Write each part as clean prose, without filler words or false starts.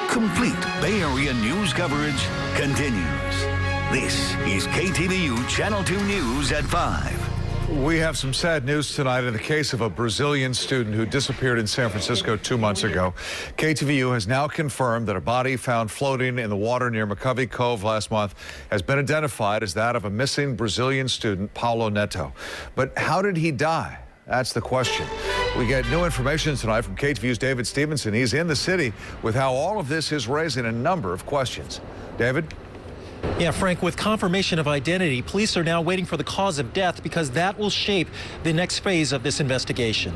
Complete Bay Area news coverage continues. This is KTVU Channel 2 News at 5. We have some sad news tonight in the case of a Brazilian student who disappeared in San Francisco 2 months ago. KTVU has now confirmed that a body found floating in the water near McCovey Cove last month has been identified as that of a missing Brazilian student, Paulo Netto. But how did he die? That's the question. We get new information tonight from KTVU's David Stevenson. He's in the city with how all of this is raising a number of questions. David? Yeah, Frank, with confirmation of identity, police are now waiting for the cause of death because that will shape the next phase of this investigation.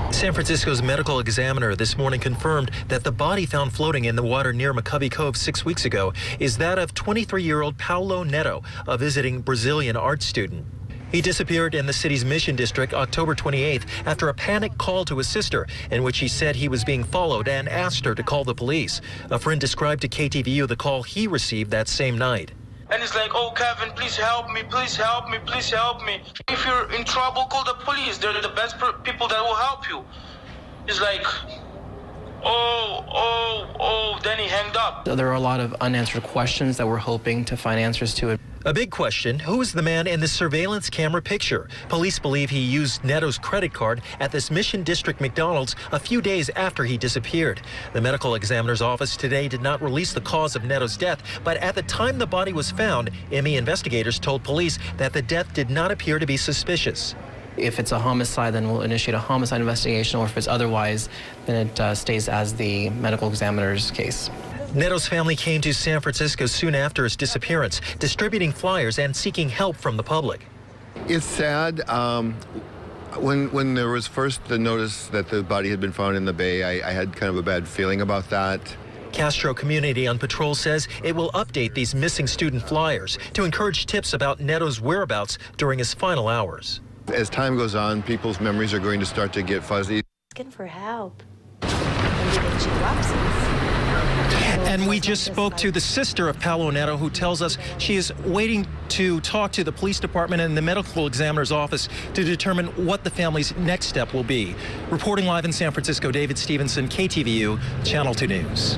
San Francisco's medical examiner this morning confirmed that the body found floating in the water near McCovey Cove 6 weeks ago is that of 23-year-old Paulo Netto, a visiting Brazilian art student. He disappeared in the city's Mission District October 28th after a panic call to his sister in which he said he was being followed and asked her to call the police. A friend described to KTVU the call he received that same night. And it's like, oh, Kevin, please help me, please help me, please help me. If you're in trouble, call the police. They're the best people that will help you. It's like, then he hanged up. There are a lot of unanswered questions that we're hoping to find answers to. A big question, who is the man in the surveillance camera picture? Police believe he used Netto's credit card at this Mission District McDonald's a few days after he disappeared. The medical examiner's office today did not release the cause of Netto's death, but at the time the body was found, ME investigators told police that the death did not appear to be suspicious. If it's a homicide, then we'll initiate a homicide investigation, or if it's otherwise, then it stays as the medical examiner's case. Netto's family came to San Francisco soon after his disappearance, distributing flyers and seeking help from the public. It's sad. When there was first the notice that the body had been found in the bay, I had kind of a bad feeling about that. Castro Community on Patrol says it will update these missing student flyers to encourage tips about Netto's whereabouts during his final hours. As time goes on, people's memories are going to start to get fuzzy. Asking for help. And she drops it. And we just spoke to the sister of Paulo Netto, who tells us she is waiting to talk to the police department and the medical examiner's office to determine what the family's next step will be. Reporting live in San Francisco, David Stevenson, KTVU, Channel 2 News.